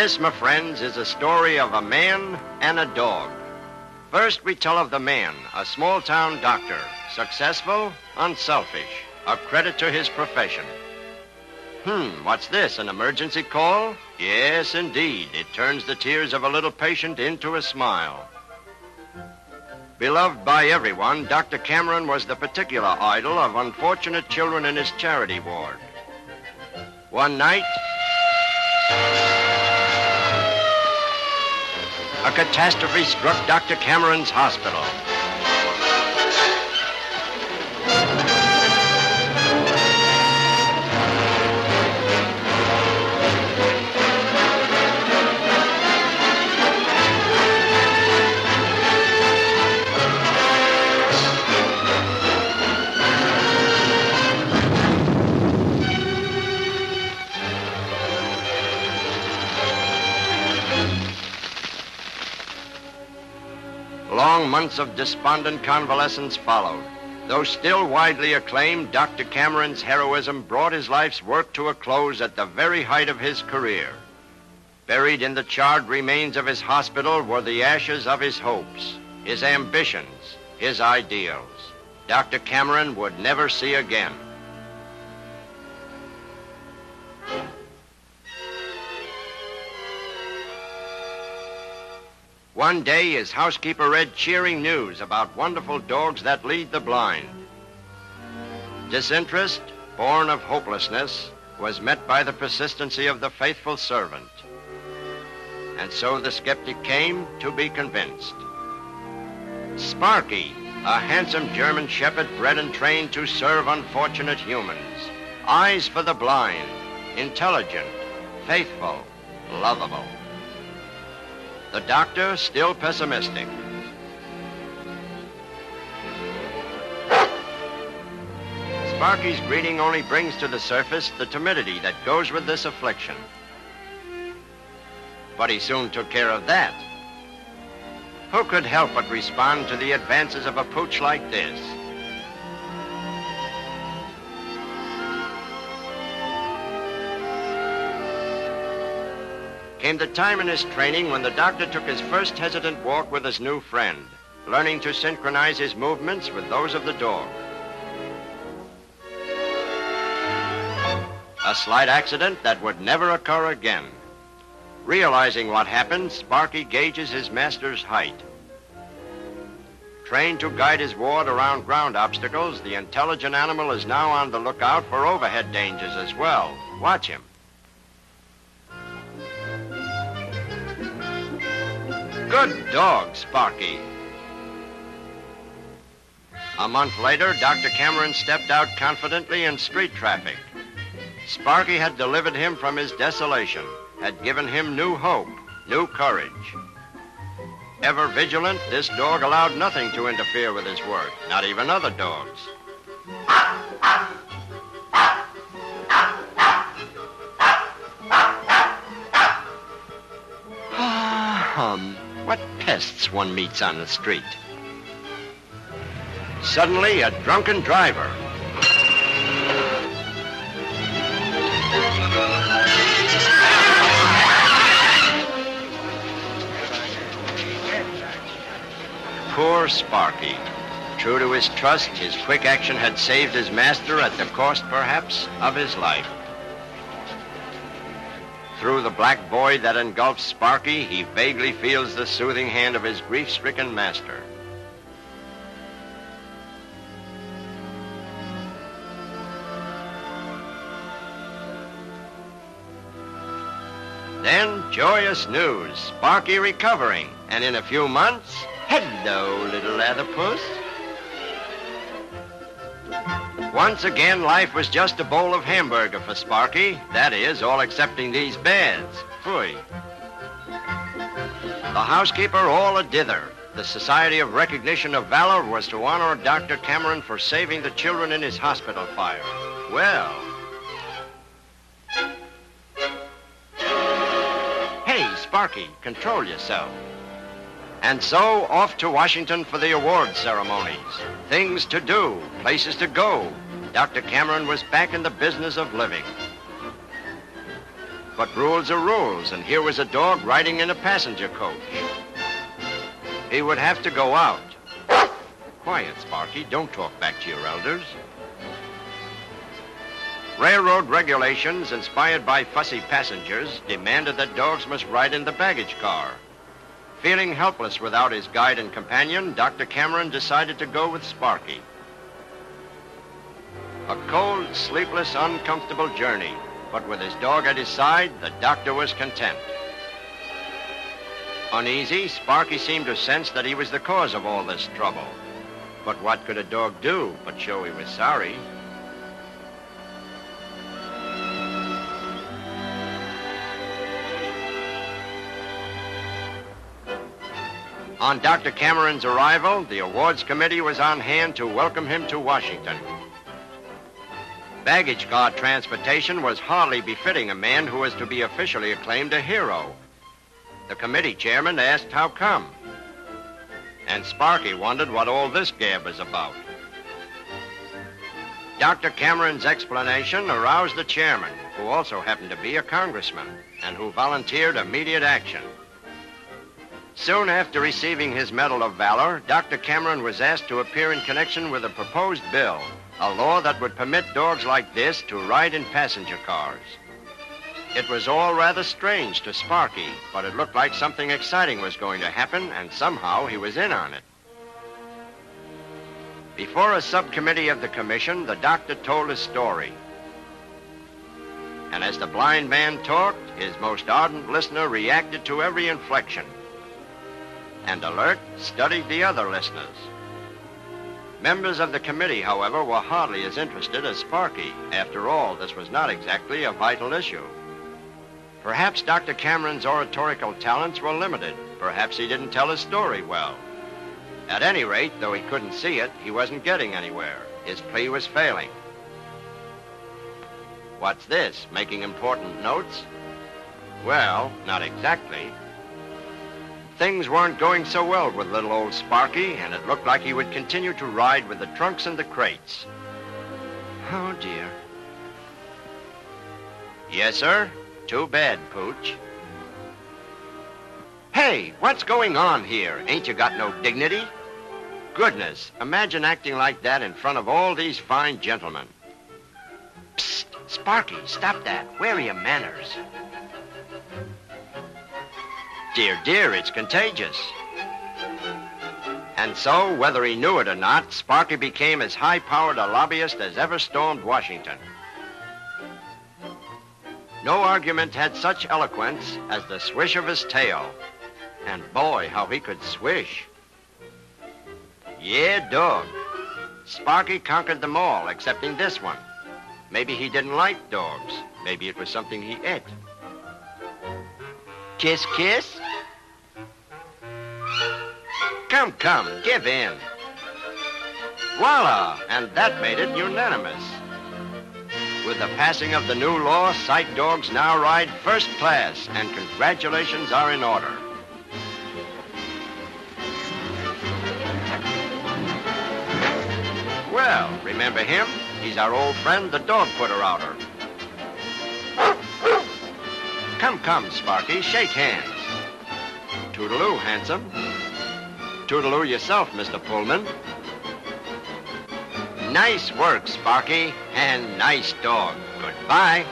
This, my friends, is a story of a man and a dog. First, we tell of the man, a small-town doctor, successful, unselfish, a credit to his profession. What's this, an emergency call? Yes, indeed. It turns the tears of a little patient into a smile. Beloved by everyone, Dr. Cameron was the particular idol of unfortunate children in his charity ward. One night, a catastrophe struck Dr. Cameron's hospital. Long months of despondent convalescence followed. Though still widely acclaimed, Dr. Cameron's heroism brought his life's work to a close at the very height of his career. Buried in the charred remains of his hospital were the ashes of his hopes, his ambitions, his ideals. Dr. Cameron would never see again. One day, his housekeeper read cheering news about wonderful dogs that lead the blind. Disinterest, born of hopelessness, was met by the persistency of the faithful servant. And so the skeptic came to be convinced. Sparky, a handsome German shepherd bred and trained to serve unfortunate humans. Eyes for the blind, intelligent, faithful, lovable. The doctor, still pessimistic. Sparky's greeting only brings to the surface the timidity that goes with this affliction. But he soon took care of that. Who could help but respond to the advances of a pooch like this? Came the time in his training when the doctor took his first hesitant walk with his new friend, learning to synchronize his movements with those of the dog. A slight accident that would never occur again. Realizing what happened, Sparky gauges his master's height. Trained to guide his ward around ground obstacles, the intelligent animal is now on the lookout for overhead dangers as well. Watch him. Good dog, Sparky. A month later, Dr. Cameron stepped out confidently in street traffic. Sparky had delivered him from his desolation, had given him new hope, new courage. Ever vigilant, this dog allowed nothing to interfere with his work, not even other dogs. What pests one meets on the street. Suddenly, a drunken driver. Poor Sparky. True to his trust, his quick action had saved his master at the cost, perhaps, of his life. Through the black void that engulfs Sparky, he vaguely feels the soothing hand of his grief-stricken master. Then, joyous news, Sparky recovering, and in a few months, hello, little latherpuss. Once again, life was just a bowl of hamburger for Sparky. That is, all excepting these beds. Phooey. The housekeeper all a dither. The Society of Recognition of Valor was to honor Dr. Cameron for saving the children in his hospital fire. Well. Hey, Sparky, control yourself. And so, off to Washington for the award ceremonies. Things to do, places to go. Dr. Cameron was back in the business of living. But rules are rules, and here was a dog riding in a passenger coach. He would have to go out. Quiet, Sparky. Don't talk back to your elders. Railroad regulations, inspired by fussy passengers, demanded that dogs must ride in the baggage car. Feeling helpless without his guide and companion, Dr. Cameron decided to go with Sparky. A cold, sleepless, uncomfortable journey, but with his dog at his side, the doctor was content. Uneasy, Sparky seemed to sense that he was the cause of all this trouble. But what could a dog do but show he was sorry? On Dr. Cameron's arrival, the awards committee was on hand to welcome him to Washington. Baggage car transportation was hardly befitting a man who was to be officially acclaimed a hero. The committee chairman asked how come, and Sparky wondered what all this gab was about. Dr. Cameron's explanation aroused the chairman, who also happened to be a congressman, and who volunteered immediate action. Soon after receiving his Medal of Valor, Dr. Cameron was asked to appear in connection with a proposed bill, a law that would permit dogs like this to ride in passenger cars. It was all rather strange to Sparky, but it looked like something exciting was going to happen, and somehow he was in on it. Before a subcommittee of the commission, the doctor told his story. And as the blind man talked, his most ardent listener reacted to every inflection, and alert, studied the other listeners. Members of the committee, however, were hardly as interested as Sparky. After all, this was not exactly a vital issue. Perhaps Dr. Cameron's oratorical talents were limited. Perhaps he didn't tell his story well. At any rate, though he couldn't see it, he wasn't getting anywhere. His plea was failing. What's this, making important notes? Well, not exactly. Things weren't going so well with little old Sparky, and it looked like he would continue to ride with the trunks and the crates. Oh, dear. Yes, sir? Too bad, Pooch. Hey, what's going on here? Ain't you got no dignity? Goodness, imagine acting like that in front of all these fine gentlemen. Psst, Sparky, stop that. Where are your manners? Dear, dear, it's contagious. And so, whether he knew it or not, Sparky became as high-powered a lobbyist as ever stormed Washington. No argument had such eloquence as the swish of his tail. And boy, how he could swish. Yeah, dog. Sparky conquered them all, excepting this one. Maybe he didn't like dogs. Maybe it was something he ate. Kiss, kiss? Come, come, give in. Voila! And that made it unanimous. With the passing of the new law, sight dogs now ride first class, and congratulations are in order. Well, remember him? He's our old friend, the dog putter-outer. Come, come, Sparky, shake hands. Toodaloo, handsome. Toodaloo yourself, Mr. Pullman. Nice work, Sparky, and nice dog. Goodbye.